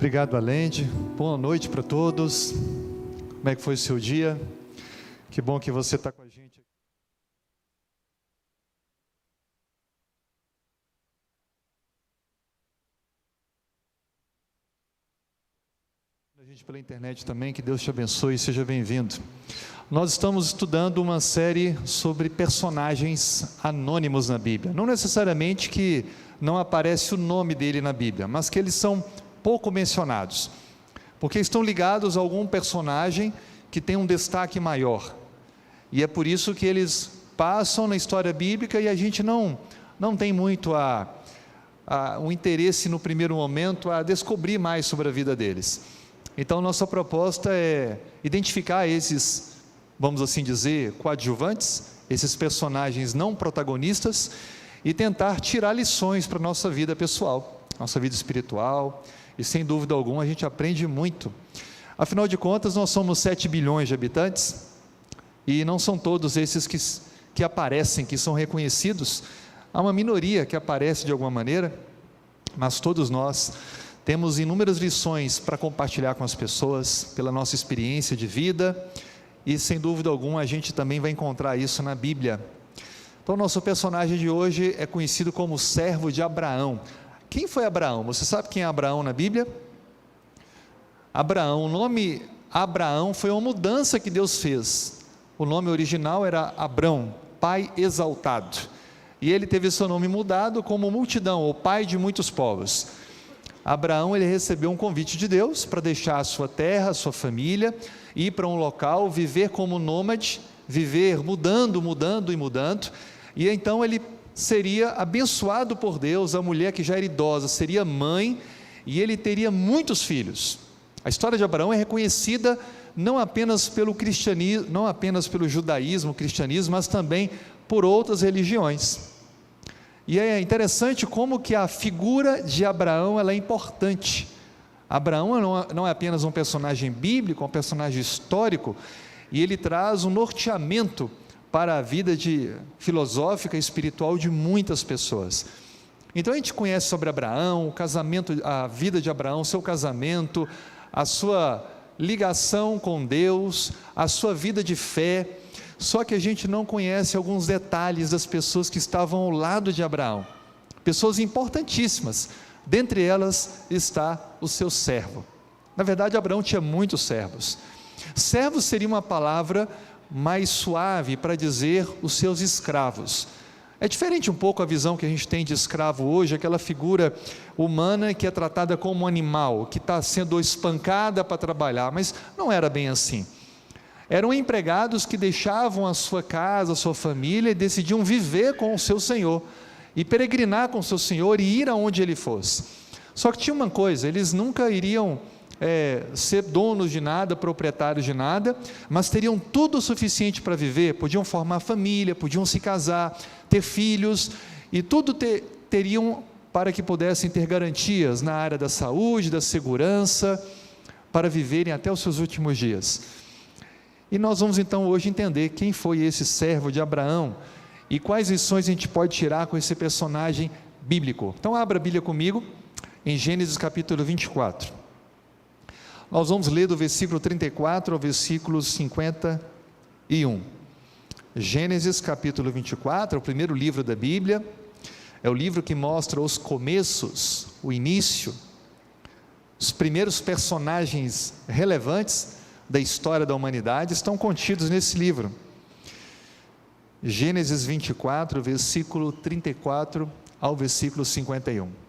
Obrigado, Alende. Boa noite para todos. Como é que foi o seu dia? Que bom que você está com a gente aqui. A gente pela internet também, que Deus te abençoe e seja bem-vindo. Nós estamos estudando uma série sobre personagens anônimos na Bíblia. Não necessariamente que não aparece o nome dele na Bíblia, mas que eles são pouco mencionados, porque estão ligados a algum personagem que tem um destaque maior, e é por isso que eles passam na história bíblica e a gente não tem muito um interesse no primeiro momento a descobrir mais sobre a vida deles. Então nossa proposta é identificar esses, vamos assim dizer, coadjuvantes, esses personagens não protagonistas, e tentar tirar lições para a nossa vida pessoal, nossa vida espiritual. E sem dúvida alguma a gente aprende muito. Afinal de contas, nós somos 7 bilhões de habitantes, e não são todos esses que aparecem, que são reconhecidos. Há uma minoria que aparece de alguma maneira, mas todos nós temos inúmeras lições para compartilhar com as pessoas, pela nossa experiência de vida, e sem dúvida alguma a gente também vai encontrar isso na Bíblia. Então nosso personagem de hoje é conhecido como servo de Abraão. Quem foi Abraão? Você sabe quem é Abraão na Bíblia? Abraão, o nome Abraão foi uma mudança que Deus fez. O nome original era Abrão, pai exaltado, e ele teve seu nome mudado como multidão, ou pai de muitos povos. Abraão, ele recebeu um convite de Deus para deixar a sua terra, a sua família, ir para um local, viver como nômade, viver mudando, e então ele seria abençoado por Deus. A mulher que já era idosa seria mãe, e ele teria muitos filhos. A história de Abraão é reconhecida não apenas pelo cristianismo, não apenas pelo judaísmo, cristianismo, mas também por outras religiões. E é interessante como que a figura de Abraão ela é importante. Abraão não é apenas um personagem bíblico, um personagem histórico, e ele traz um norteamento para a vida filosófica e espiritual de muitas pessoas. Então a gente conhece sobre Abraão, o casamento, a vida de Abraão, seu casamento, a sua ligação com Deus, a sua vida de fé, só que a gente não conhece alguns detalhes das pessoas que estavam ao lado de Abraão, pessoas importantíssimas. Dentre elas está o seu servo. Na verdade, Abraão tinha muitos servos. Servo seria uma palavra mais suave para dizer os seus escravos. É diferente um pouco a visão que a gente tem de escravo hoje, aquela figura humana que é tratada como um animal, que está sendo espancada para trabalhar, mas não era bem assim. Eram empregados que deixavam a sua casa, a sua família, e decidiam viver com o seu senhor, e peregrinar com o seu senhor, e ir aonde ele fosse. Só que tinha uma coisa, eles nunca iriam ser donos de nada, proprietários de nada, mas teriam tudo o suficiente para viver, podiam formar família, podiam se casar, ter filhos, e tudo teriam para que pudessem ter garantias na área da saúde, da segurança, para viverem até os seus últimos dias. E nós vamos então hoje entender quem foi esse servo de Abraão, e quais lições a gente pode tirar com esse personagem bíblico. Então abra a Bíblia comigo, em Gênesis capítulo 24, nós vamos ler do versículo 34 ao versículo 51, Gênesis capítulo 24, é o primeiro livro da Bíblia, é o livro que mostra os começos, o início, os primeiros personagens relevantes da história da humanidade estão contidos nesse livro. Gênesis 24, versículo 34 ao versículo 51.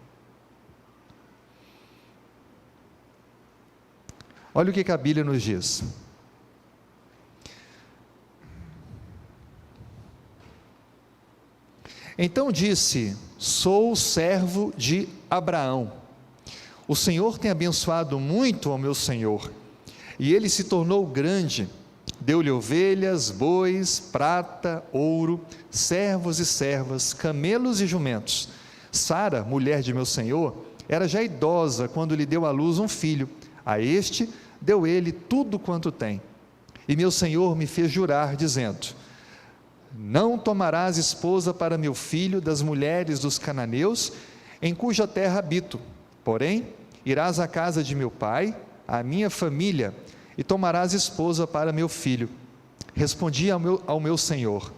Olha o que a Bíblia nos diz. Então disse: sou servo de Abraão. O Senhor tem abençoado muito ao meu senhor, e ele se tornou grande, deu-lhe ovelhas, bois, prata, ouro, servos e servas, camelos e jumentos. Sara, mulher de meu senhor, era já idosa quando lhe deu à luz um filho. A este deu ele tudo quanto tem. E meu senhor me fez jurar, dizendo: não tomarás esposa para meu filho das mulheres dos cananeus, em cuja terra habito, porém irás à casa de meu pai, à minha família, e tomarás esposa para meu filho. Respondi ao meu senhor: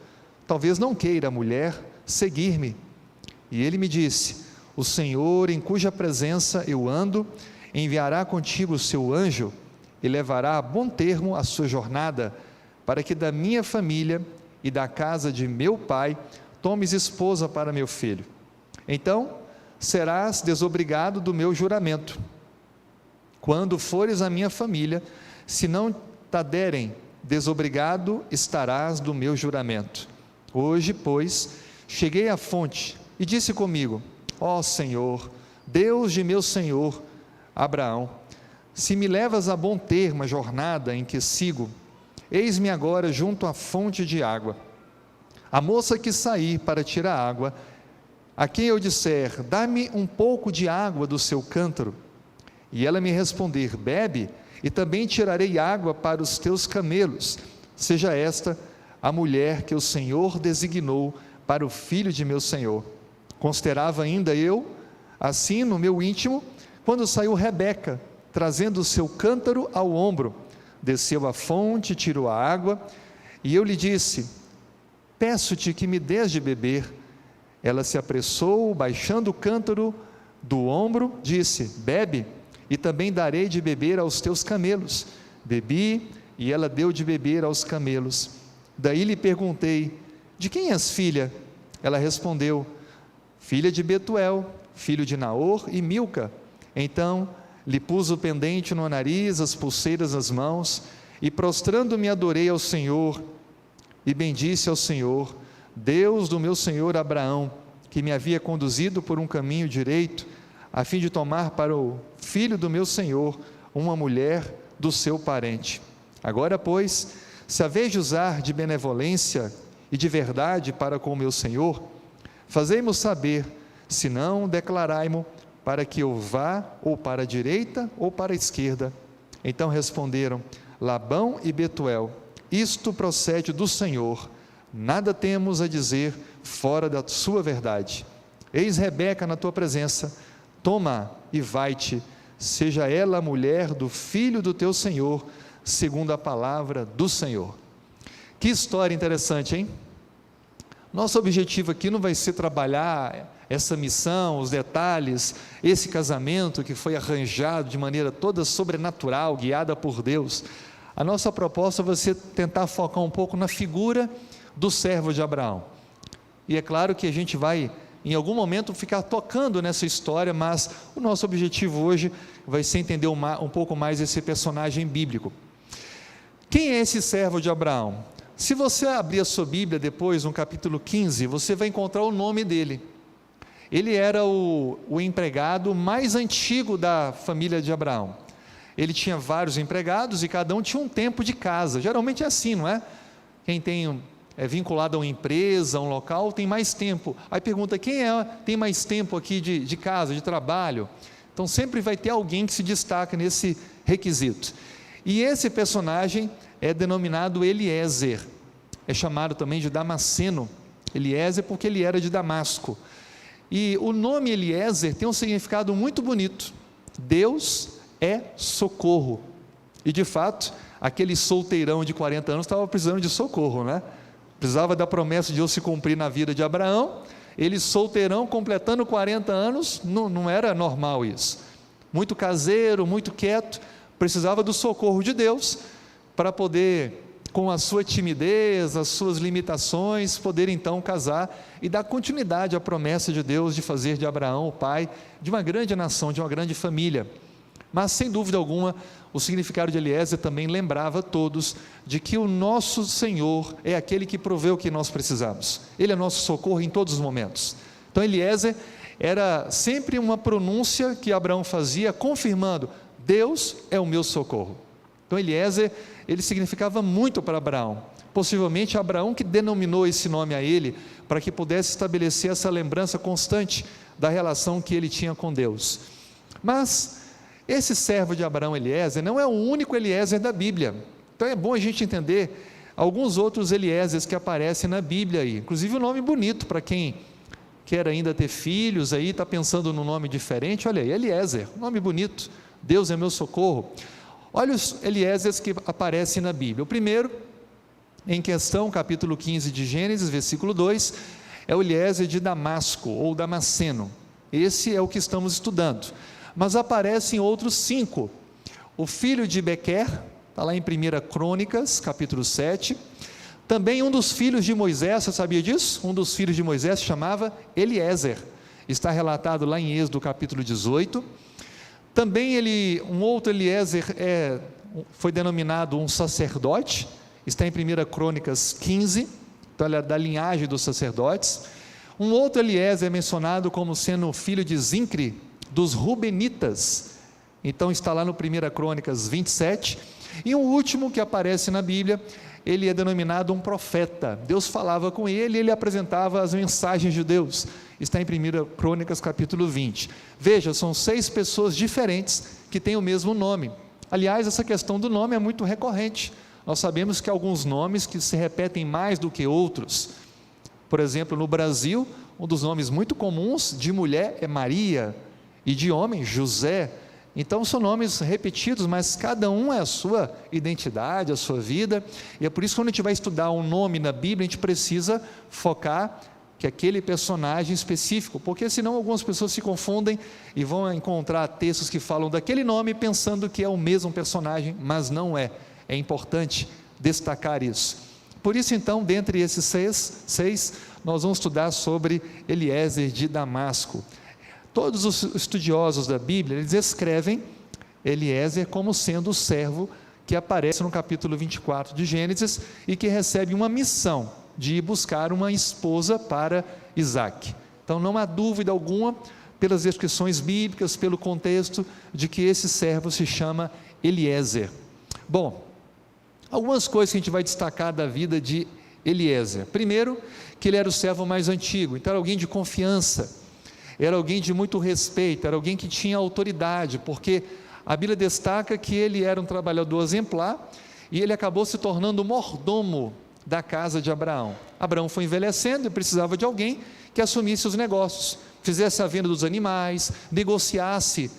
talvez não queira a mulher seguir-me. E ele me disse: o Senhor, em cuja presença eu ando, enviará contigo o seu anjo e levará a bom termo a sua jornada, para que da minha família e da casa de meu pai tomes esposa para meu filho. Então serás desobrigado do meu juramento, quando fores à minha família. Se não te derem desobrigado, estarás do meu juramento. Hoje, pois, cheguei à fonte e disse comigo: ó Senhor, Deus de meu senhor Abraão, se me levas a bom termo a jornada em que sigo, eis-me agora junto à fonte de água. A moça que sair para tirar água, a quem eu disser: dá-me um pouco de água do seu cântaro, e ela me responder: bebe, e também tirarei água para os teus camelos, seja esta a mulher que o Senhor designou para o filho de meu senhor. Considerava ainda eu assim no meu íntimo, quando saiu Rebeca, trazendo o seu cântaro ao ombro, desceu à fonte, tirou a água, e eu lhe disse: peço-te que me dês de beber. Ela se apressou, baixando o cântaro do ombro, disse: bebe, e também darei de beber aos teus camelos. Bebi, e ela deu de beber aos camelos. Daí lhe perguntei: de quem és filha? Ela respondeu: filha de Betuel, filho de Naor e Milca. Então lhe pus o pendente no nariz, as pulseiras nas mãos, e prostrando-me adorei ao Senhor, e bendisse ao Senhor, Deus do meu senhor Abraão, que me havia conduzido por um caminho direito, a fim de tomar para o filho do meu senhor uma mulher do seu parente. Agora, pois, se haveis de usar de benevolência e de verdade para com o meu senhor, fazei-mo saber, se não, declarai-mo, para que eu vá ou para a direita ou para a esquerda. Então responderam Labão e Betuel: isto procede do Senhor, nada temos a dizer fora da sua verdade. Eis Rebeca na tua presença, toma e vai-te, seja ela a mulher do filho do teu senhor, segundo a palavra do Senhor. Que história interessante, hein? Nosso objetivo aqui não vai ser trabalhar essa missão, os detalhes, esse casamento que foi arranjado de maneira toda sobrenatural, guiada por Deus. A nossa proposta vai ser tentar focar um pouco na figura do servo de Abraão. E é claro que a gente vai, em algum momento, ficar tocando nessa história, mas o nosso objetivo hoje vai ser entender um pouco mais esse personagem bíblico. Quem é esse servo de Abraão? Se você abrir a sua Bíblia depois, no capítulo 15, você vai encontrar o nome dele. Ele era o empregado mais antigo da família de Abraão. Ele tinha vários empregados e cada um tinha um tempo de casa. Geralmente é assim, não é? Quem é vinculado a uma empresa, a um local, tem mais tempo. Aí pergunta: quem tem mais tempo aqui de casa, de trabalho? Então sempre vai ter alguém que se destaca nesse requisito. E esse personagem é denominado Eliezer, é chamado também de Damasceno. Eliezer porque ele era de Damasco. E o nome Eliezer tem um significado muito bonito: Deus é socorro. E de fato, aquele solteirão de 40 anos estava precisando de socorro, né? Precisava da promessa de Deus se cumprir na vida de Abraão. Ele solteirão, completando 40 anos, não era normal isso. Muito caseiro, muito quieto, precisava do socorro de Deus, para poder, com a sua timidez, as suas limitações, poder então casar e dar continuidade à promessa de Deus de fazer de Abraão o pai de uma grande nação, de uma grande família. Mas sem dúvida alguma, o significado de Eliezer também lembrava a todos de que o nosso Senhor é aquele que provê o que nós precisamos. Ele é nosso socorro em todos os momentos. Então Eliezer era sempre uma pronúncia que Abraão fazia, confirmando: Deus é o meu socorro. Então Eliezer, ele significava muito para Abraão. Possivelmente Abraão que denominou esse nome a ele, para que pudesse estabelecer essa lembrança constante da relação que ele tinha com Deus. Mas esse servo de Abraão, Eliezer, não é o único Eliezer da Bíblia. Então é bom a gente entender alguns outros Eliezers que aparecem na Bíblia aí, inclusive um nome bonito para quem quer ainda ter filhos, aí está pensando num nome diferente, olha aí, Eliezer, nome bonito, Deus é meu socorro. Olha os Eliézeres que aparecem na Bíblia. O primeiro, em questão, capítulo 15 de Gênesis, versículo 2, é o Eliézer de Damasco, ou Damasceno. Esse é o que estamos estudando. Mas aparecem outros 5. O filho de Bequer, está lá em 1 Crônicas, capítulo 7. Também um dos filhos de Moisés, você sabia disso? Um dos filhos de Moisés se chamava Eliezer, está relatado lá em Êxodo capítulo 18. Também um outro Eliezer foi denominado um sacerdote, está em 1 Crônicas 15, então ele é da linhagem dos sacerdotes. Um outro Eliezer é mencionado como sendo filho de Zincre, dos Rubenitas, então está lá no 1 Crônicas 27. E um último que aparece na Bíblia, ele é denominado um profeta. Deus falava com ele e ele apresentava as mensagens de Deus. Está em 1 Crônicas capítulo 20. Veja, são 6 pessoas diferentes que têm o mesmo nome. Aliás, essa questão do nome é muito recorrente. Nós sabemos que há alguns nomes que se repetem mais do que outros. Por exemplo, no Brasil, um dos nomes muito comuns de mulher é Maria e de homem, José. Então são nomes repetidos, mas cada um é a sua identidade, a sua vida, e é por isso que quando a gente vai estudar um nome na Bíblia, a gente precisa focar que aquele personagem específico, porque senão algumas pessoas se confundem e vão encontrar textos que falam daquele nome pensando que é o mesmo personagem, mas não é. É importante destacar isso. Por isso então, dentre esses seis, nós vamos estudar sobre Eliezer de Damasco. Todos os estudiosos da Bíblia, eles escrevem Eliezer como sendo o servo que aparece no capítulo 24 de Gênesis e que recebe uma missão de ir buscar uma esposa para Isaac. Então não há dúvida alguma, pelas descrições bíblicas, pelo contexto, de que esse servo se chama Eliezer. Bom, algumas coisas que a gente vai destacar da vida de Eliezer. Primeiro, que ele era o servo mais antigo, então era alguém de confiança, era alguém de muito respeito, era alguém que tinha autoridade, porque a Bíblia destaca que ele era um trabalhador exemplar e ele acabou se tornando mordomo da casa de Abraão. Abraão foi envelhecendo e precisava de alguém que assumisse os negócios, fizesse a venda dos animais, negociasse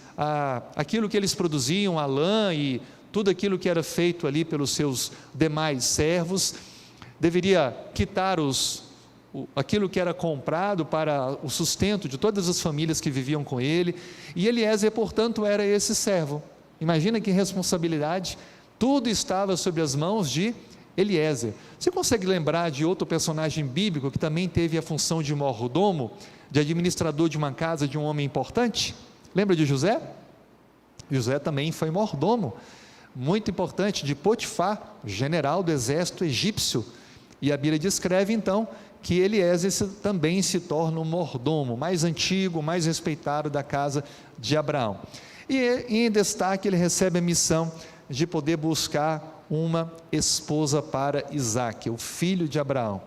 aquilo que eles produziam, a lã e tudo aquilo que era feito ali pelos seus demais servos, deveria quitar aquilo que era comprado para o sustento de todas as famílias que viviam com ele, e Eliezer, portanto, era esse servo. Imagina que responsabilidade, tudo estava sob as mãos de Eliezer. Você consegue lembrar de outro personagem bíblico que também teve a função de mordomo, de administrador de uma casa de um homem importante? Lembra de José? José também foi mordomo, muito importante, de Potifar, general do exército egípcio, e a Bíblia descreve então que Eliezer também se torna o mordomo mais antigo, mais respeitado da casa de Abraão. E em destaque ele recebe a missão de poder buscar uma esposa para Isaac, o filho de Abraão.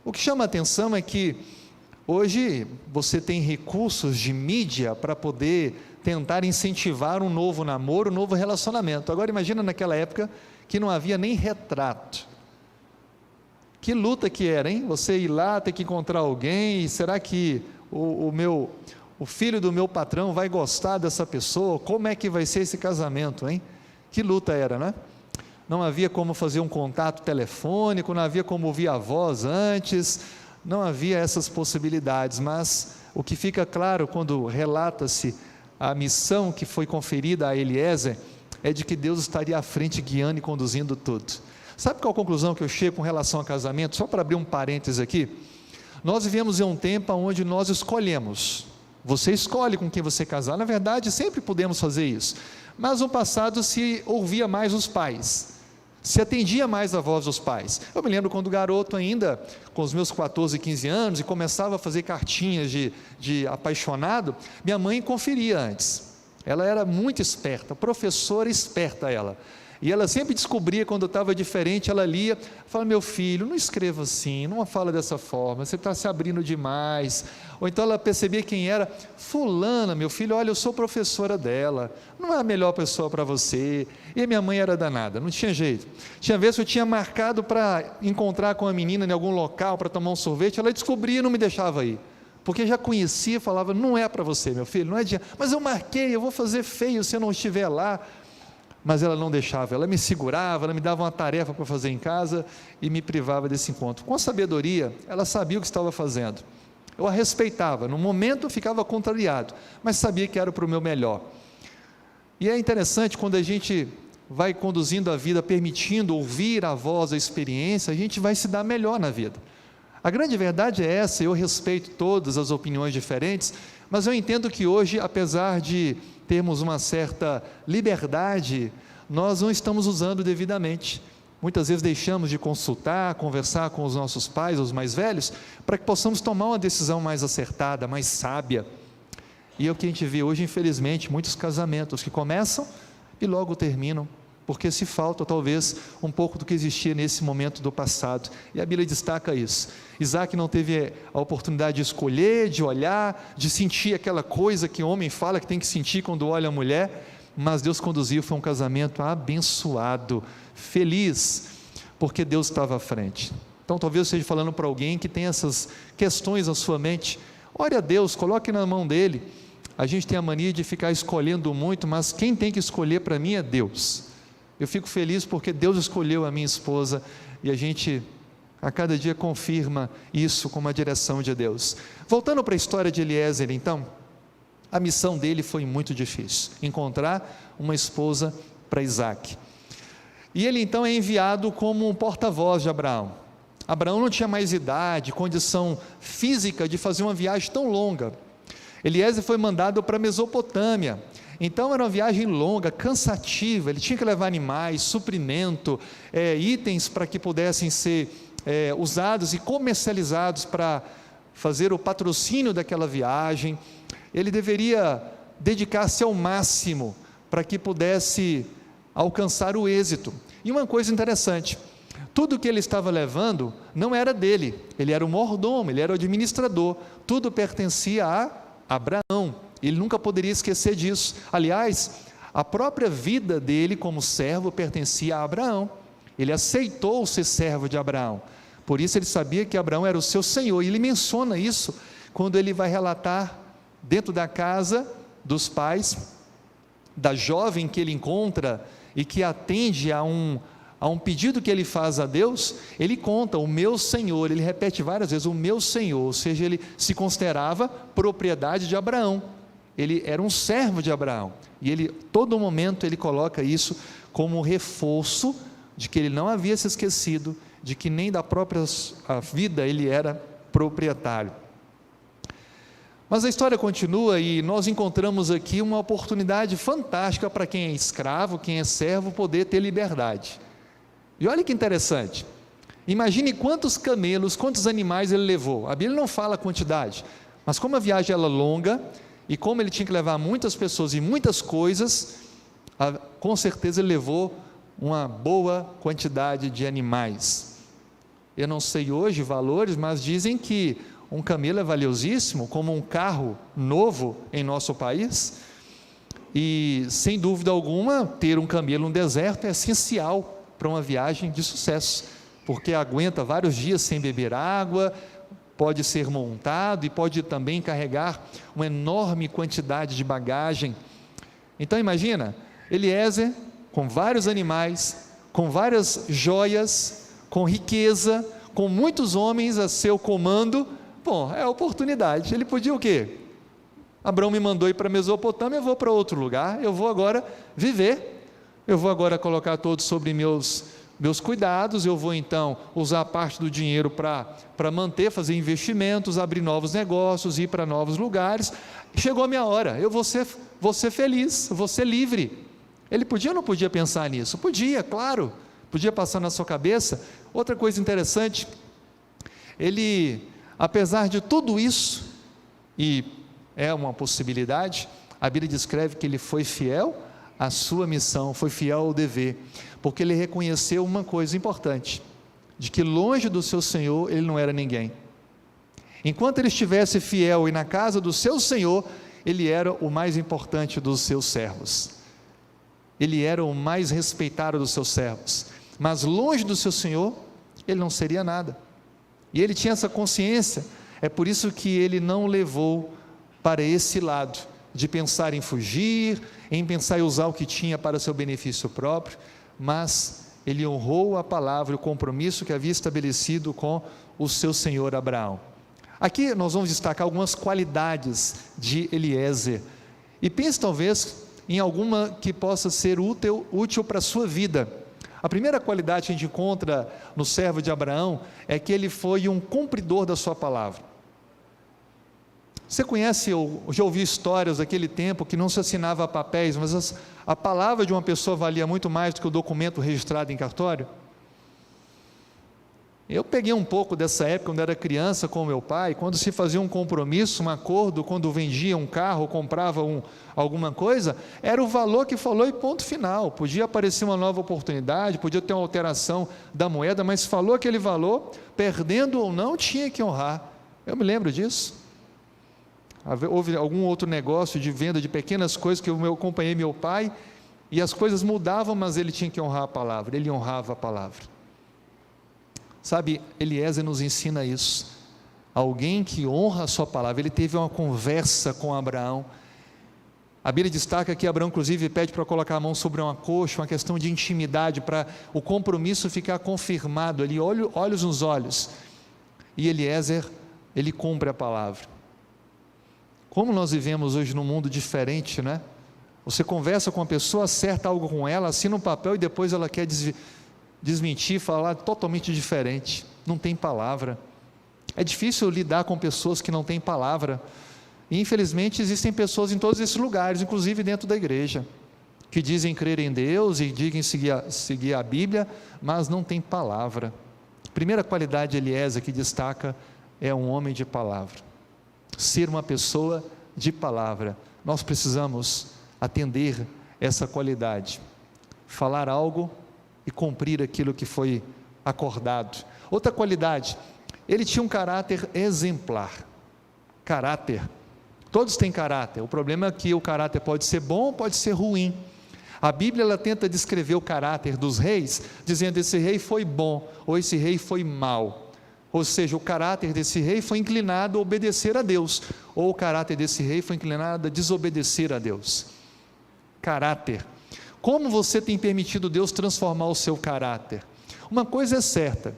O que chama a atenção é que hoje você tem recursos de mídia para poder tentar incentivar um novo namoro, um novo relacionamento. Agora imagina naquela época que não havia nem retrato. Que luta que era, hein? Você ir lá, ter que encontrar alguém, será que o filho do meu patrão vai gostar dessa pessoa? Como é que vai ser esse casamento, hein? Que luta era, né? Não havia como fazer um contato telefônico, não havia como ouvir a voz antes, não havia essas possibilidades, mas o que fica claro quando relata-se a missão que foi conferida a Eliezer, é de que Deus estaria à frente, guiando e conduzindo tudo. Sabe qual a conclusão que eu chego com relação a casamento? Só para abrir um parênteses aqui, nós vivemos em um tempo onde nós escolhemos, você escolhe com quem você casar, na verdade sempre podemos fazer isso, mas no passado se ouvia mais os pais, se atendia mais a voz dos pais. Eu me lembro quando garoto ainda, com os meus 14, 15 anos, e começava a fazer cartinhas de apaixonado, minha mãe conferia antes, ela era muito esperta, professora esperta ela, e ela sempre descobria quando eu estava diferente, ela lia, falava, meu filho, não escreva assim, não fala dessa forma, você está se abrindo demais, ou então ela percebia quem era, fulana, meu filho, olha, eu sou professora dela, não é a melhor pessoa para você, e a minha mãe era danada, não tinha jeito, tinha vezes que eu tinha marcado para encontrar com a menina em algum local, para tomar um sorvete, ela descobria e não me deixava ir, porque já conhecia, falava, não é para você, meu filho, não é dia, mas eu marquei, eu vou fazer feio se eu não estiver lá. Mas ela não deixava, ela me segurava, ela me dava uma tarefa para fazer em casa e me privava desse encontro. Com sabedoria, ela sabia o que estava fazendo. Eu a respeitava, no momento eu ficava contrariado, mas sabia que era para o meu melhor. E é interessante quando a gente vai conduzindo a vida, permitindo ouvir a voz, a experiência, a gente vai se dar melhor na vida. A grande verdade é essa, eu respeito todas as opiniões diferentes, mas eu entendo que hoje, apesar de termos uma certa liberdade, nós não estamos usando devidamente. Muitas vezes deixamos de consultar, conversar com os nossos pais, os mais velhos, para que possamos tomar uma decisão mais acertada, mais sábia. E é o que a gente vê hoje, infelizmente, muitos casamentos que começam e logo terminam, porque se falta talvez um pouco do que existia nesse momento do passado, e a Bíblia destaca isso. Isaac não teve a oportunidade de escolher, de olhar, de sentir aquela coisa que o homem fala que tem que sentir quando olha a mulher, mas Deus conduziu, foi um casamento abençoado, feliz, porque Deus estava à frente. Então talvez eu esteja falando para alguém que tem essas questões na sua mente, ore a Deus, coloque na mão dele. A gente tem a mania de ficar escolhendo muito, mas quem tem que escolher para mim é Deus. Eu fico feliz porque Deus escolheu a minha esposa e a gente a cada dia confirma isso como a direção de Deus. Voltando para a história de Eliezer, então, a missão dele foi muito difícil, encontrar uma esposa para Isaac. E ele então é enviado como um porta-voz de Abraão. Abraão não tinha mais idade, condição física de fazer uma viagem tão longa. Eliezer foi mandado para a Mesopotâmia. Então era uma viagem longa, cansativa, ele tinha que levar animais, suprimento, itens para que pudessem ser usados e comercializados para fazer o patrocínio daquela viagem. Ele deveria dedicar-se ao máximo para que pudesse alcançar o êxito. E uma coisa interessante, tudo que ele estava levando não era dele, ele era o mordomo, ele era o administrador, tudo pertencia a Abraão. Ele nunca poderia esquecer disso. Aliás, a própria vida dele como servo pertencia a Abraão. Ele aceitou ser servo de Abraão. Por isso ele sabia que Abraão era o seu senhor. E ele menciona isso quando ele vai relatar dentro da casa dos pais, da jovem que ele encontra e que atende a um pedido que ele faz a Deus. Ele conta, o meu senhor, ele repete várias vezes, o meu senhor, ou seja, ele se considerava propriedade de Abraão. Ele era um servo de Abraão, e ele, todo momento, ele coloca isso como reforço de que ele não havia se esquecido, de que nem da própria vida ele era proprietário. Mas a história continua e nós encontramos aqui uma oportunidade fantástica para quem é escravo, quem é servo, poder ter liberdade. E olha que interessante, imagine quantos camelos, quantos animais ele levou. A Bíblia não fala a quantidade, mas como a viagem era longa, e como ele tinha que levar muitas pessoas e muitas coisas, com certeza ele levou uma boa quantidade de animais. Eu não sei hoje valores, mas dizem que um camelo é valiosíssimo, como um carro novo em nosso país, e sem dúvida alguma, ter um camelo no deserto é essencial para uma viagem de sucesso, porque aguenta vários dias sem beber água, pode ser montado e pode também carregar uma enorme quantidade de bagagem. Então imagina, Eliezer com vários animais, com várias joias, com riqueza, com muitos homens a seu comando. Bom, é a oportunidade. Ele podia o quê? Abraão me mandou ir para a Mesopotâmia, eu vou para outro lugar, eu vou agora viver, eu vou agora colocar todos sobre meus cuidados, eu vou então usar parte do dinheiro para manter, fazer investimentos, abrir novos negócios, ir para novos lugares. Chegou a minha hora, eu vou ser feliz, vou ser livre. Ele podia ou não podia pensar nisso? Podia, claro, podia passar na sua cabeça. Outra coisa interessante, ele, apesar de tudo isso, e é uma possibilidade, a Bíblia descreve que ele foi fiel à sua missão, foi fiel ao dever, porque ele reconheceu uma coisa importante, de que longe do seu Senhor ele não era ninguém. Enquanto ele estivesse fiel e na casa do seu Senhor, ele era o mais importante dos seus servos, ele era o mais respeitado dos seus servos, mas longe do seu Senhor, ele não seria nada. E ele tinha essa consciência, É por isso que ele não levou para esse lado, de pensar em fugir, em pensar em usar o que tinha para seu benefício próprio, mas ele honrou a palavra e o compromisso que havia estabelecido com o seu senhor Abraão. Aqui nós vamos destacar algumas qualidades de Eliezer, e pense talvez em alguma que possa ser útil para a sua vida. A primeira qualidade que a gente encontra no servo de Abraão é que ele foi um cumpridor da sua palavra. Você conhece ou já ouviu histórias daquele tempo que não se assinava papéis, mas a palavra de uma pessoa valia muito mais do que o documento registrado em cartório? Eu peguei um pouco dessa época, quando era criança, com o meu pai, quando se fazia um compromisso, um acordo, quando vendia um carro, comprava alguma coisa, era o valor que falou e ponto final. Podia aparecer uma nova oportunidade, podia ter uma alteração da moeda, mas falou aquele valor, perdendo ou não, tinha que honrar. Eu me lembro disso. Houve algum outro negócio de venda de pequenas coisas que eu acompanhei meu pai, e as coisas mudavam, mas ele tinha que honrar a palavra, ele honrava a palavra. Sabe, Eliezer nos ensina isso, alguém que honra a sua palavra. Ele teve uma conversa com Abraão, a Bíblia destaca que Abraão inclusive pede para colocar a mão sobre uma coxa, uma questão de intimidade, para o compromisso ficar confirmado ali, olhos nos olhos, e Eliezer, ele cumpre a palavra. Como nós vivemos hoje num mundo diferente, né? Você conversa com uma pessoa, acerta algo com ela, assina um papel e depois ela quer desmentir, falar totalmente diferente, não tem palavra. É difícil lidar com pessoas que não têm palavra, e infelizmente existem pessoas em todos esses lugares, inclusive dentro da igreja, que dizem crer em Deus e dizem seguir a Bíblia, mas não tem palavra. A primeira qualidade de Eliezer que destaca é um homem de palavra, ser uma pessoa de palavra. Nós precisamos atender essa qualidade, falar algo e cumprir aquilo que foi acordado. Outra qualidade, ele tinha um caráter exemplar. Caráter, todos têm caráter, o problema é que o caráter pode ser bom ou pode ser ruim. A Bíblia ela tenta descrever o caráter dos reis, dizendo esse rei foi bom, ou esse rei foi mau. Ou seja, o caráter desse rei foi inclinado a obedecer a Deus, ou o caráter desse rei foi inclinado a desobedecer a Deus. Caráter. Como você tem permitido Deus transformar o seu caráter? Uma coisa é certa,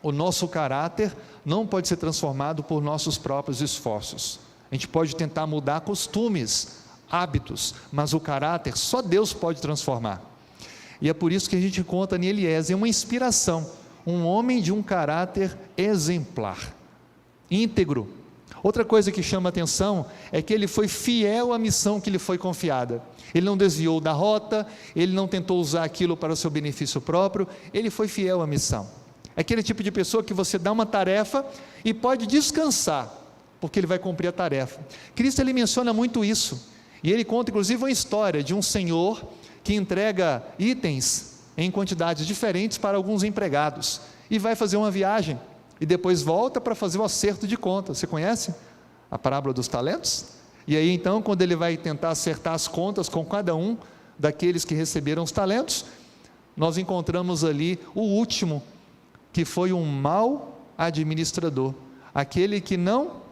o nosso caráter não pode ser transformado por nossos próprios esforços. A gente pode tentar mudar costumes, hábitos, mas o caráter só Deus pode transformar. E é por isso que a gente encontra em Eliezer uma inspiração, um homem de um caráter exemplar, íntegro. Outra coisa que chama a atenção é que ele foi fiel à missão que lhe foi confiada. Ele não desviou da rota, ele não tentou usar aquilo para o seu benefício próprio, ele foi fiel à missão. É aquele tipo de pessoa que você dá uma tarefa e pode descansar, porque ele vai cumprir a tarefa. Cristo ele menciona muito isso, e ele conta inclusive uma história de um senhor que entrega itens em quantidades diferentes para alguns empregados, e vai fazer uma viagem, e depois volta para fazer o acerto de contas. Você conhece a parábola dos talentos? E aí então, quando ele vai tentar acertar as contas com cada um daqueles que receberam os talentos, nós encontramos ali o último, que foi um mau administrador, aquele que não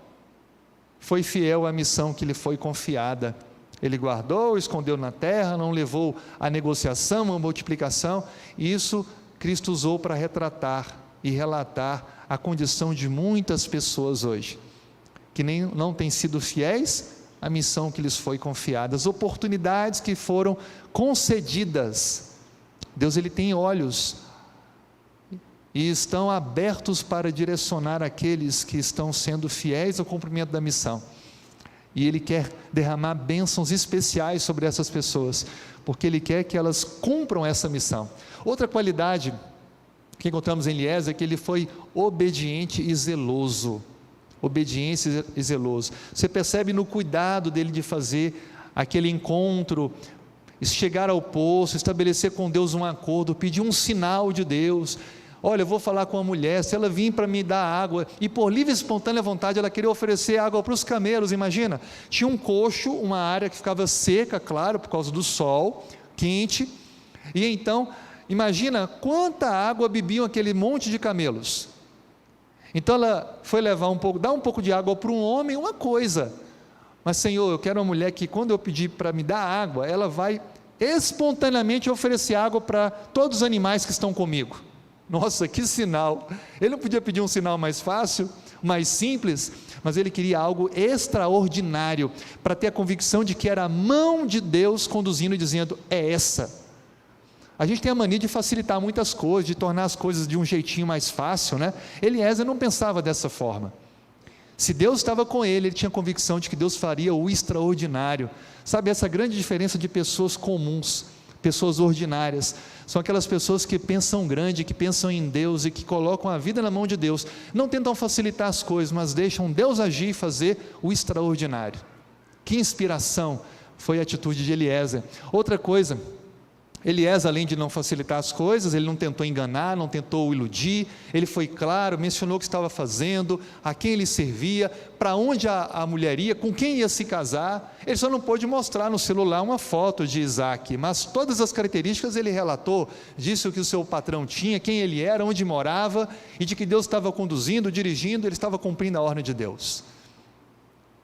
foi fiel à missão que lhe foi confiada. Ele guardou, escondeu na terra, não levou a negociação, a multiplicação, e isso Cristo usou para retratar e relatar a condição de muitas pessoas hoje, que não têm sido fiéis à missão que lhes foi confiada, as oportunidades que foram concedidas. Deus ele tem olhos e estão abertos para direcionar aqueles que estão sendo fiéis ao cumprimento da missão. E Ele quer derramar bênçãos especiais sobre essas pessoas, porque Ele quer que elas cumpram essa missão. Outra qualidade que encontramos em Eliezer é que ele foi obediente e zeloso. Obediência e zeloso. Você percebe no cuidado dele de fazer aquele encontro, chegar ao poço, estabelecer com Deus um acordo, pedir um sinal de Deus. Olha, eu vou falar com a mulher, se ela vir para me dar água, e por livre e espontânea vontade, ela queria oferecer água para os camelos. Imagina, tinha um coxo, uma área que ficava seca, claro, por causa do sol, quente, e então, imagina quanta água bebiam aquele monte de camelos, Então ela foi levar dar um pouco de água para um homem, uma coisa, mas Senhor, eu quero uma mulher que quando eu pedir para me dar água, ela vai espontaneamente oferecer água para todos os animais que estão comigo. Nossa, que sinal! Ele não podia pedir um sinal mais fácil, mais simples, mas ele queria algo extraordinário, para ter a convicção de que era a mão de Deus conduzindo e dizendo, é essa. A gente tem a mania de facilitar muitas coisas, de tornar as coisas de um jeitinho mais fácil, né? Eliezer não pensava dessa forma. Se Deus estava com ele tinha a convicção de que Deus faria o extraordinário. Sabe, essa grande diferença de pessoas comuns, pessoas ordinárias, são aquelas pessoas que pensam grande, que pensam em Deus e que colocam a vida na mão de Deus, não tentam facilitar as coisas, mas deixam Deus agir e fazer o extraordinário. Que inspiração foi a atitude de Eliezer. Outra coisa, Eliezer, além de não facilitar as coisas, ele não tentou enganar, não tentou iludir, ele foi claro, mencionou o que estava fazendo, a quem ele servia, para onde a mulher ia, com quem ia se casar. Ele só não pôde mostrar no celular uma foto de Isaac, mas todas as características ele relatou, disse o que o seu patrão tinha, quem ele era, onde morava, e de que Deus estava conduzindo, dirigindo, ele estava cumprindo a ordem de Deus.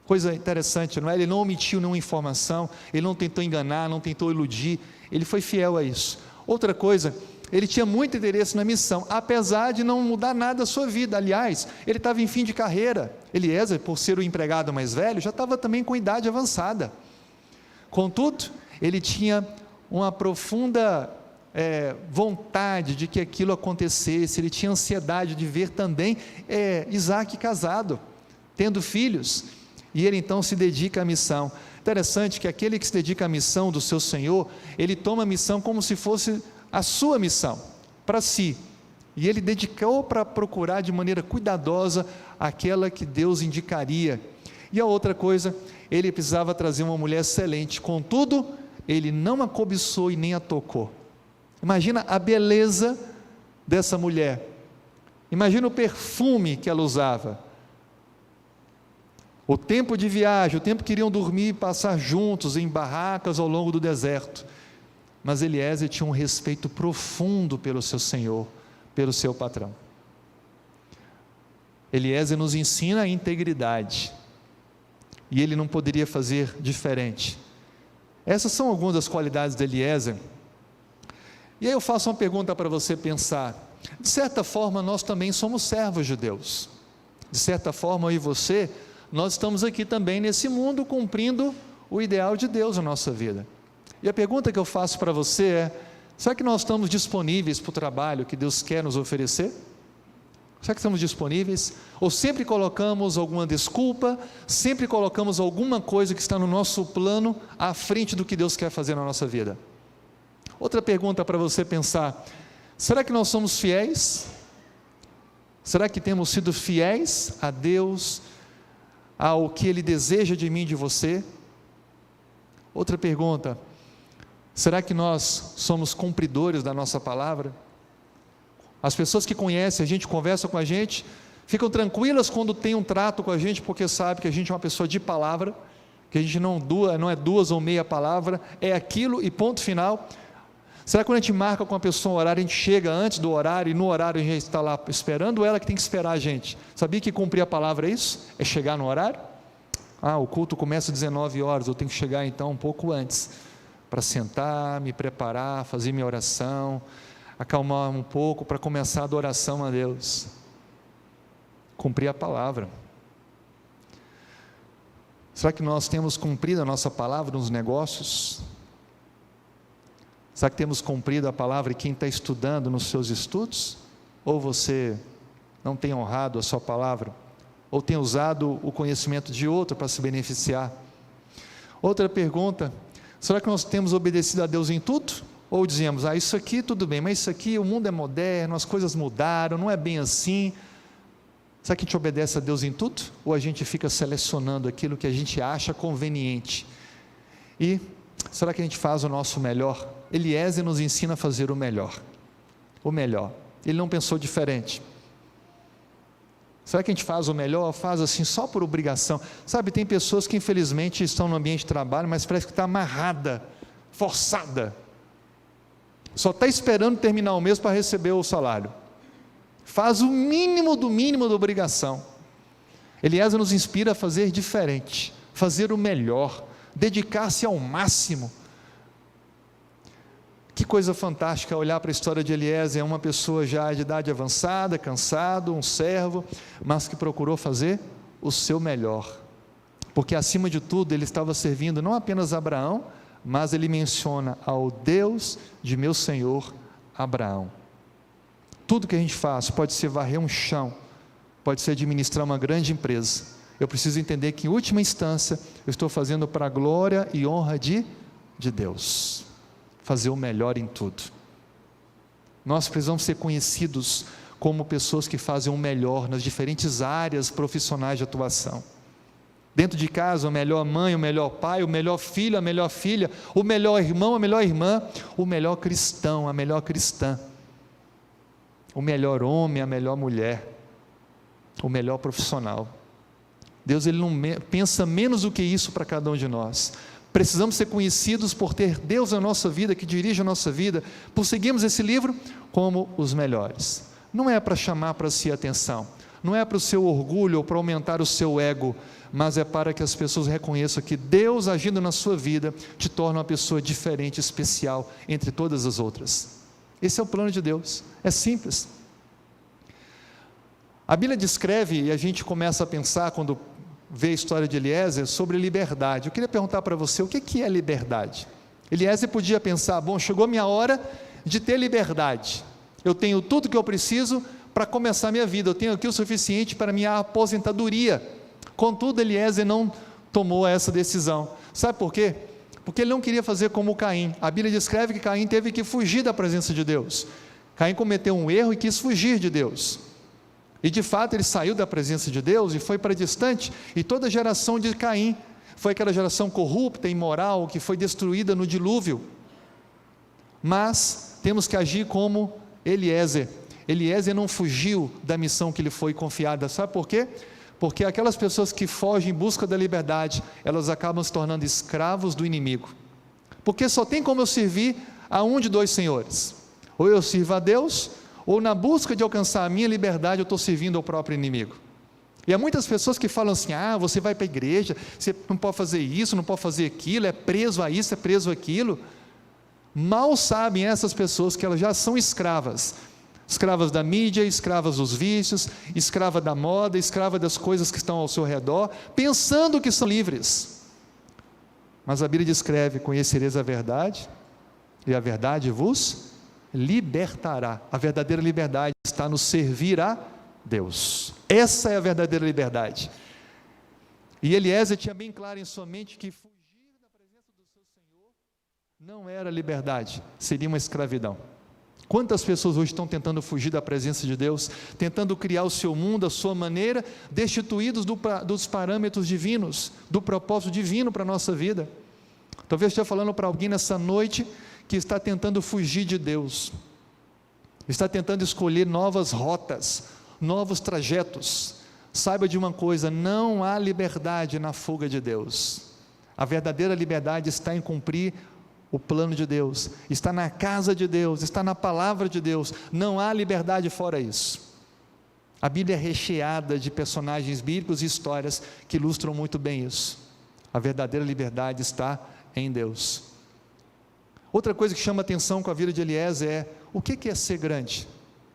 Coisa interessante, não é? Ele não omitiu nenhuma informação, ele não tentou enganar, não tentou iludir, ele foi fiel a isso. Outra coisa, ele tinha muito interesse na missão, apesar de não mudar nada a sua vida. Aliás, ele estava em fim de carreira. Eliezer, por ser o empregado mais velho, já estava também com idade avançada. Contudo, ele tinha uma profunda vontade de que aquilo acontecesse, ele tinha ansiedade de ver também Isaac casado, tendo filhos, e ele então se dedica à missão. Interessante que aquele que se dedica à missão do seu Senhor, ele toma a missão como se fosse a sua missão, para si, e ele dedicou para procurar de maneira cuidadosa aquela que Deus indicaria. E a outra coisa, ele precisava trazer uma mulher excelente, contudo, ele não a cobiçou e nem a tocou. Imagina a beleza dessa mulher, imagina o perfume que ela usava, o tempo de viagem, o tempo que iriam dormir e passar juntos em barracas ao longo do deserto, mas Eliezer tinha um respeito profundo pelo seu Senhor, pelo seu patrão. Eliezer nos ensina a integridade, e ele não poderia fazer diferente. Essas são algumas das qualidades de Eliezer. E aí eu faço uma pergunta para você pensar. De certa forma nós também somos servos de Deus, de certa forma eu e você, nós estamos aqui também nesse mundo cumprindo o ideal de Deus na nossa vida. E a pergunta que eu faço para você é, será que nós estamos disponíveis para o trabalho que Deus quer nos oferecer? Será que estamos disponíveis? Ou sempre colocamos alguma desculpa, sempre colocamos alguma coisa que está no nosso plano à frente do que Deus quer fazer na nossa vida? Outra pergunta para você pensar, será que nós somos fiéis? Será que temos sido fiéis a Deus, ao que Ele deseja de mim e de você? Outra pergunta, será que nós somos cumpridores da nossa palavra? As pessoas que conhecem a gente, conversam com a gente, ficam tranquilas quando tem um trato com a gente, porque sabe que a gente é uma pessoa de palavra, que a gente não é duas ou meia palavra, é aquilo e ponto final. Será que quando a gente marca com a pessoa um horário, a gente chega antes do horário, e no horário a gente está lá esperando, ou ela que tem que esperar a gente? Sabia que cumprir a palavra é isso? É chegar no horário? O culto começa às 19 horas, eu tenho que chegar então um pouco antes, para sentar, me preparar, fazer minha oração, acalmar um pouco, para começar a adoração a Deus. Cumprir a palavra. Será que nós temos cumprido a nossa palavra nos negócios? Será que temos cumprido a palavra e quem está estudando nos seus estudos? Ou você não tem honrado a sua palavra? Ou tem usado o conhecimento de outro para se beneficiar? Outra pergunta, será que nós temos obedecido a Deus em tudo? Ou dizemos, isso aqui tudo bem, mas isso aqui, o mundo é moderno, as coisas mudaram, não é bem assim. Será que a gente obedece a Deus em tudo? Ou a gente fica selecionando aquilo que a gente acha conveniente? E será que a gente faz o nosso melhor? Eliezer nos ensina a fazer o melhor. O melhor. Ele não pensou diferente. Será que a gente faz o melhor? Faz assim só por obrigação. Sabe, tem pessoas que infelizmente estão no ambiente de trabalho, mas parece que está amarrada, forçada. Só está esperando terminar o mês para receber o salário. faz o mínimo do mínimo da obrigação. Eliezer nos inspira a fazer diferente, fazer o melhor, dedicar-se ao máximo. Que coisa fantástica olhar para a história de Eliezer, é uma pessoa já de idade avançada, cansado, um servo, mas que procurou fazer o seu melhor, porque acima de tudo ele estava servindo não apenas a Abraão, mas ele menciona ao Deus de meu Senhor Abraão. Tudo que a gente faz, pode ser varrer um chão, pode ser administrar uma grande empresa, eu preciso entender que em última instância, eu estou fazendo para a glória e honra de Deus, fazer o melhor em tudo. Nós precisamos ser conhecidos como pessoas que fazem o melhor nas diferentes áreas profissionais de atuação. Dentro de casa, a melhor mãe, o melhor pai, o melhor filho, a melhor filha, o melhor irmão, a melhor irmã, o melhor cristão, a melhor cristã, o melhor homem, a melhor mulher, o melhor profissional. Deus, Ele não pensa menos do que isso para cada um de nós. Precisamos ser conhecidos por ter Deus na nossa vida, que dirige a nossa vida, por seguirmos esse livro como os melhores. Não é para chamar para si atenção, não é para o seu orgulho ou para aumentar o seu ego, mas é para que as pessoas reconheçam que Deus agindo na sua vida, te torna uma pessoa diferente, especial, entre todas as outras. Esse é o plano de Deus, é simples. A Bíblia descreve, e a gente começa a pensar quando vê a história de Eliezer, sobre liberdade. Eu queria perguntar para você, o que é liberdade? Eliezer podia pensar, bom, chegou a minha hora de ter liberdade, eu tenho tudo que eu preciso para começar a minha vida, eu tenho aqui o suficiente para minha aposentadoria. Contudo, Eliezer não tomou essa decisão. Sabe por quê? Porque ele não queria fazer como Caim. A Bíblia descreve que Caim teve que fugir da presença de Deus. Caim cometeu um erro e quis fugir de Deus. E de fato ele saiu da presença de Deus e foi para distante, e toda a geração de Caim foi aquela geração corrupta, imoral, que foi destruída no dilúvio. Mas temos que agir como Eliezer. Eliezer não fugiu da missão que lhe foi confiada. Sabe por quê? Porque aquelas pessoas que fogem em busca da liberdade, elas acabam se tornando escravos do inimigo. Porque só tem como eu servir a um de dois senhores: ou eu sirvo a Deus, ou na busca de alcançar a minha liberdade, eu estou servindo ao próprio inimigo. E há muitas pessoas que falam assim, você vai para a igreja, você não pode fazer isso, não pode fazer aquilo, é preso a isso, é preso àquilo. Mal sabem essas pessoas que elas já são escravas, escravas da mídia, escravas dos vícios, escrava da moda, escrava das coisas que estão ao seu redor, pensando que são livres. Mas a Bíblia descreve, conhecereis a verdade, e a verdade vos libertará. A verdadeira liberdade está no servir a Deus. Essa é a verdadeira liberdade. E Eliezer tinha bem claro em sua mente que fugir da presença do seu Senhor não era liberdade, seria uma escravidão. Quantas pessoas hoje estão tentando fugir da presença de Deus, tentando criar o seu mundo, a sua maneira, destituídos dos parâmetros divinos, do propósito divino para a nossa vida. Talvez esteja falando para alguém nessa noite que está tentando fugir de Deus, está tentando escolher novas rotas, novos trajetos. Saiba de uma coisa, não há liberdade na fuga de Deus. A verdadeira liberdade está em cumprir o plano de Deus, está na casa de Deus, está na palavra de Deus. Não há liberdade fora isso. A Bíblia é recheada de personagens bíblicos e histórias que ilustram muito bem isso. A verdadeira liberdade está em Deus. Outra coisa que chama atenção com a vida de Eliezer é, o que é ser grande?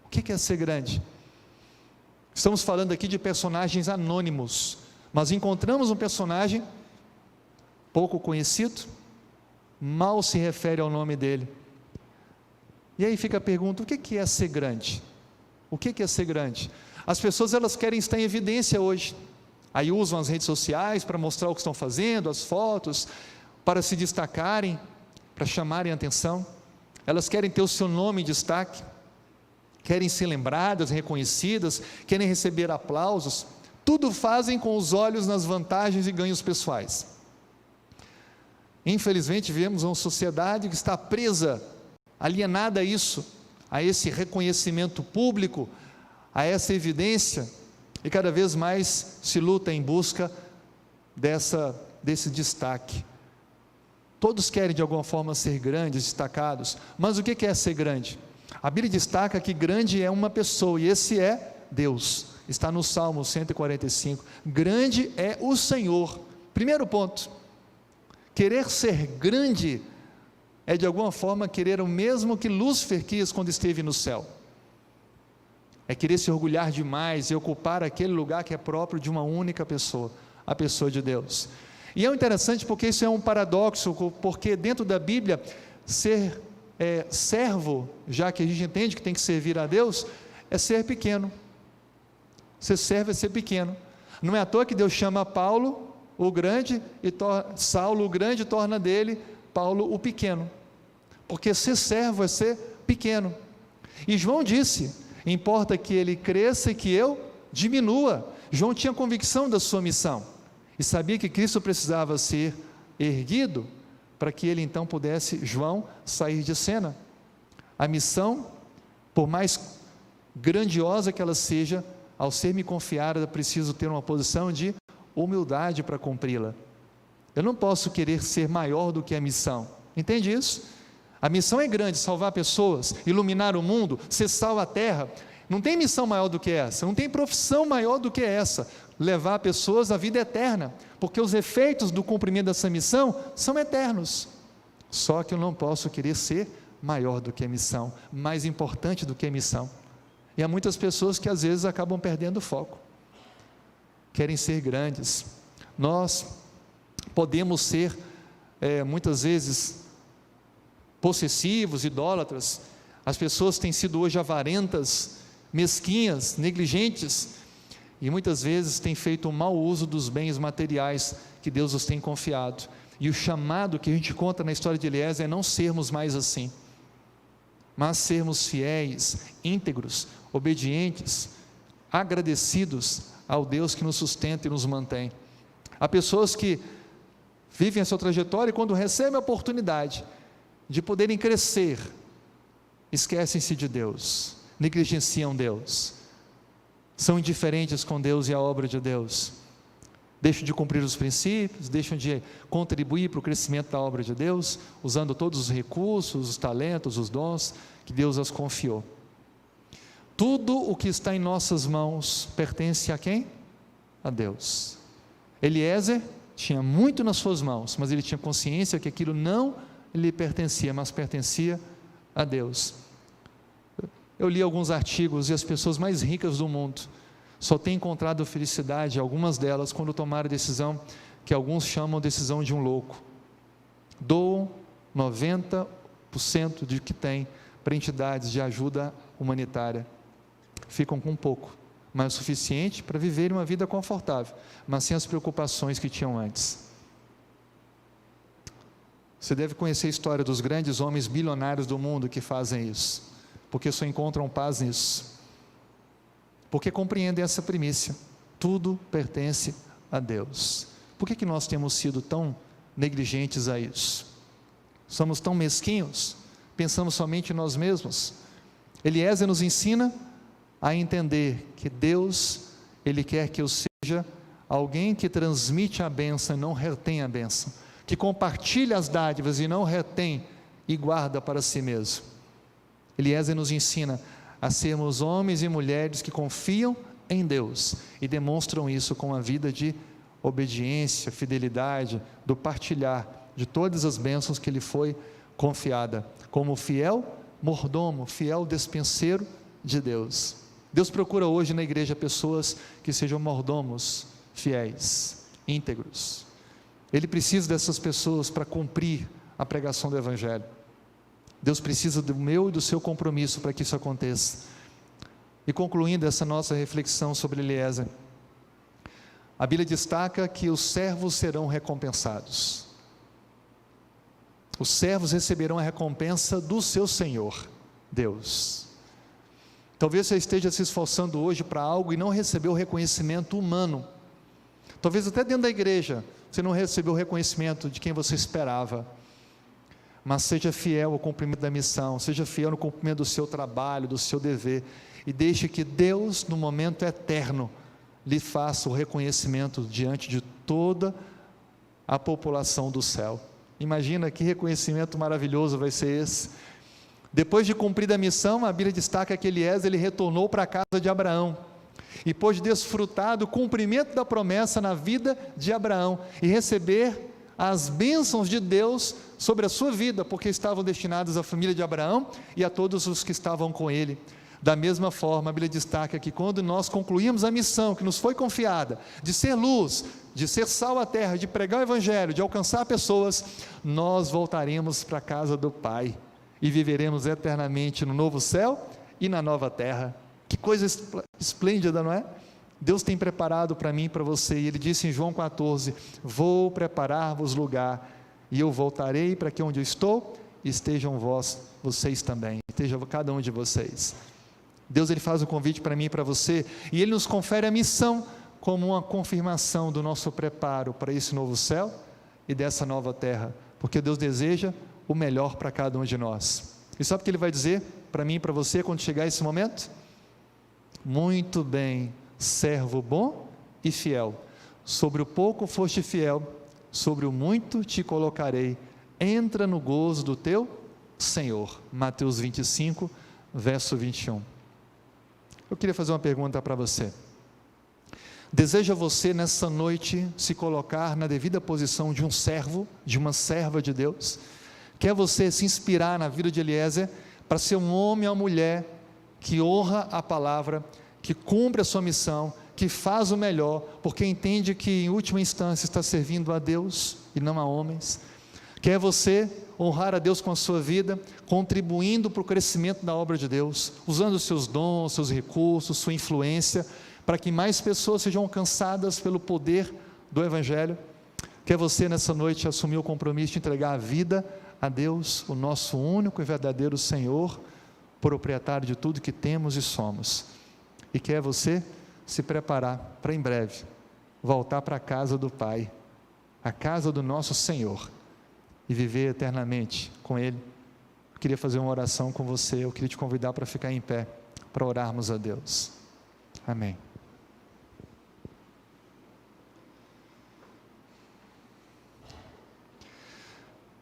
O que é ser grande? Estamos falando aqui de personagens anônimos, mas encontramos um personagem pouco conhecido, mal se refere ao nome dele. E aí fica a pergunta, o que é ser grande? O que é ser grande? As pessoas, elas querem estar em evidência hoje, aí usam as redes sociais para mostrar o que estão fazendo, as fotos, para se destacarem, para chamarem a atenção. Elas querem ter o seu nome em destaque, querem ser lembradas, reconhecidas, querem receber aplausos. Tudo fazem com os olhos nas vantagens e ganhos pessoais. Infelizmente vivemos uma sociedade que está presa, alienada a isso, a esse reconhecimento público, a essa evidência, e cada vez mais se luta em busca desse destaque. Todos querem de alguma forma ser grandes, destacados, mas o que é ser grande? A Bíblia destaca que grande é uma pessoa, e esse é Deus. Está no Salmo 145. Grande é o Senhor. Primeiro ponto: querer ser grande é de alguma forma querer o mesmo que Lúcifer quis quando esteve no céu. É querer se orgulhar demais e ocupar aquele lugar que é próprio de uma única pessoa, a pessoa de Deus. E é interessante porque isso é um paradoxo, porque dentro da Bíblia, ser servo, já que a gente entende que tem que servir a Deus, é ser pequeno. Ser servo é ser pequeno. Não é à toa que Deus chama Paulo o grande, e Saulo o grande, torna dele Paulo o pequeno, porque ser servo é ser pequeno. E João disse: importa que ele cresça e que eu diminua. João tinha convicção da sua missão, e sabia que Cristo precisava ser erguido, para que ele então pudesse, João, sair de cena. A missão, por mais grandiosa que ela seja, ao ser me confiada, eu preciso ter uma posição de humildade para cumpri-la. Eu não posso querer ser maior do que a missão, entende isso? A missão é grande, salvar pessoas, iluminar o mundo, ser sal à terra. Não tem missão maior do que essa, não tem profissão maior do que essa, levar pessoas à vida eterna, porque os efeitos do cumprimento dessa missão são eternos. Só que eu não posso querer ser maior do que a missão, mais importante do que a missão. E há muitas pessoas que às vezes acabam perdendo o foco, querem ser grandes. Nós podemos ser muitas vezes possessivos, idólatras. As pessoas têm sido hoje avarentas, mesquinhas, negligentes, e muitas vezes têm feito um mau uso dos bens materiais que Deus os tem confiado. E o chamado que a gente conta na história de Eliezer é não sermos mais assim, mas sermos fiéis, íntegros, obedientes, agradecidos ao Deus que nos sustenta e nos mantém. Há pessoas que vivem a sua trajetória e quando recebem a oportunidade de poderem crescer, esquecem-se de Deus, negligenciam Deus, são indiferentes com Deus e a obra de Deus, deixam de cumprir os princípios, deixam de contribuir para o crescimento da obra de Deus, usando todos os recursos, os talentos, os dons que Deus as confiou. Tudo o que está em nossas mãos pertence a quem? A Deus. Eliezer tinha muito nas suas mãos, mas ele tinha consciência que aquilo não lhe pertencia, mas pertencia a Deus. Eu li alguns artigos e as pessoas mais ricas do mundo só têm encontrado felicidade, algumas delas, quando tomaram a decisão que alguns chamam de decisão de um louco. Doam 90% de que tem para entidades de ajuda humanitária. Ficam com pouco, mas o suficiente para viverem uma vida confortável, mas sem as preocupações que tinham antes. Você deve conhecer a história dos grandes homens bilionários do mundo que fazem isso, porque só encontram paz nisso, porque compreendem essa primícia: tudo pertence a Deus. Por que nós temos sido tão negligentes a isso? Somos tão mesquinhos, pensamos somente em nós mesmos. Eliezer nos ensina a entender que Deus, Ele quer que eu seja alguém que transmite a bênção e não retém a bênção, que compartilha as dádivas e não retém e guarda para si mesmo. Eliezer nos ensina a sermos homens e mulheres que confiam em Deus e demonstram isso com a vida de obediência, fidelidade, do partilhar de todas as bênçãos que lhe foi confiada, como fiel mordomo, fiel despenseiro de Deus. Deus procura hoje na igreja pessoas que sejam mordomos, fiéis, íntegros. Ele precisa dessas pessoas para cumprir a pregação do Evangelho. Deus precisa do meu e do seu compromisso para que isso aconteça. E concluindo essa nossa reflexão sobre Eliezer, a Bíblia destaca que os servos serão recompensados. Os servos receberão a recompensa do seu Senhor, Deus. Talvez você esteja se esforçando hoje para algo e não recebeu o reconhecimento humano. Talvez até dentro da igreja você não recebeu o reconhecimento de quem você esperava. Mas seja fiel ao cumprimento da missão, seja fiel no cumprimento do seu trabalho, do seu dever, e deixe que Deus, no momento eterno, lhe faça o reconhecimento diante de toda a população do céu. Imagina que reconhecimento maravilhoso vai ser esse. Depois de cumprida a missão, a Bíblia destaca que Eliezer ele retornou para a casa de Abraão e pôde desfrutar do cumprimento da promessa na vida de Abraão e receber as bênçãos de Deus sobre a sua vida, porque estavam destinadas à família de Abraão e a todos os que estavam com ele. Da mesma forma, a Bíblia destaca que quando nós concluímos a missão que nos foi confiada, de ser luz, de ser sal à terra, de pregar o Evangelho, de alcançar pessoas, nós voltaremos para a casa do Pai e viveremos eternamente no novo céu e na nova terra. Que coisa esplêndida, não é? Deus tem preparado para mim e para você, e Ele disse em João 14, vou preparar-vos lugar, e eu voltarei para que onde eu estou, estejam vocês também, esteja cada um de vocês. Deus ele faz o convite para mim e para você, e Ele nos confere a missão, como uma confirmação do nosso preparo para esse novo céu, e dessa nova terra, porque Deus deseja o melhor para cada um de nós. E sabe o que Ele vai dizer para mim e para você, quando chegar esse momento? Muito bem, servo bom e fiel, sobre o pouco foste fiel, sobre o muito te colocarei, entra no gozo do teu Senhor. Mateus 25, verso 21. Eu queria fazer uma pergunta para você. Deseja você nessa noite se colocar na devida posição de um servo, de uma serva de Deus? Quer você se inspirar na vida de Eliezer para ser um homem ou mulher que honra a palavra, que cumpre a sua missão, que faz o melhor, porque entende que em última instância está servindo a Deus e não a homens? Quer você honrar a Deus com a sua vida, contribuindo para o crescimento da obra de Deus, usando os seus dons, seus recursos, sua influência, para que mais pessoas sejam alcançadas pelo poder do Evangelho? Quer você nessa noite assumir o compromisso de entregar a vida a Deus, o nosso único e verdadeiro Senhor, proprietário de tudo que temos e somos? E quer você se preparar para em breve voltar para a casa do Pai, a casa do nosso Senhor, e viver eternamente com Ele? Eu queria fazer uma oração com você, eu queria te convidar para ficar em pé, para orarmos a Deus. Amém.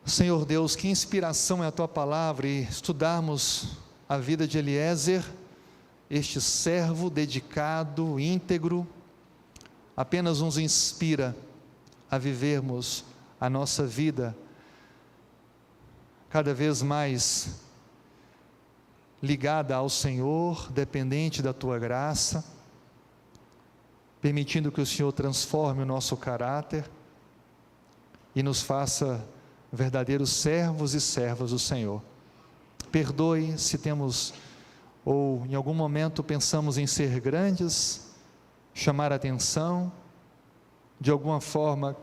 Senhor Deus, que inspiração é a Tua palavra, e estudarmos a vida de Eliezer, este servo dedicado, íntegro, apenas nos inspira a vivermos a nossa vida cada vez mais ligada ao Senhor, dependente da Tua graça, permitindo que o Senhor transforme o nosso caráter e nos faça verdadeiros servos e servas do Senhor. Perdoe se temos, ou em algum momento pensamos em ser grandes, chamar atenção, de alguma forma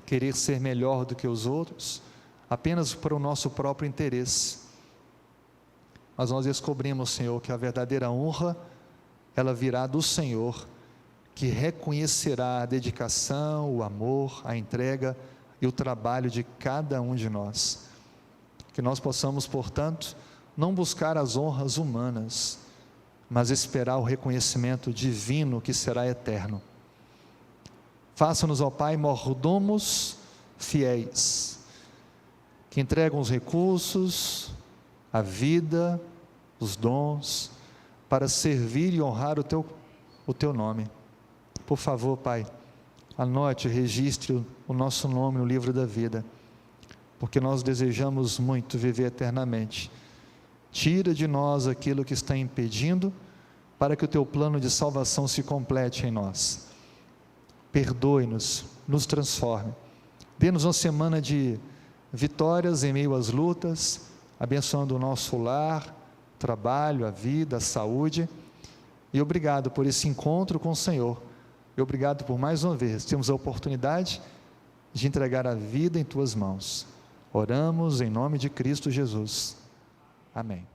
querer ser melhor do que os outros, apenas para o nosso próprio interesse. Mas nós descobrimos, Senhor, que a verdadeira honra, ela virá do Senhor, que reconhecerá a dedicação, o amor, a entrega e o trabalho de cada um de nós. Que nós possamos, portanto, não buscar as honras humanas, mas esperar o reconhecimento divino que será eterno. Faça-nos, ó Pai, mordomos fiéis, que entregam os recursos, a vida, os dons, para servir e honrar o Teu nome. Por favor, Pai, anote, registre o nosso nome no livro da vida, porque nós desejamos muito viver eternamente. Tira de nós aquilo que está impedindo, para que o Teu plano de salvação se complete em nós. Perdoe-nos, nos transforme, dê-nos uma semana de vitórias em meio às lutas, abençoando o nosso lar, trabalho, a vida, a saúde, e obrigado por esse encontro com o Senhor, e obrigado por mais uma vez termos a oportunidade de entregar a vida em Tuas mãos. Oramos em nome de Cristo Jesus. Amém.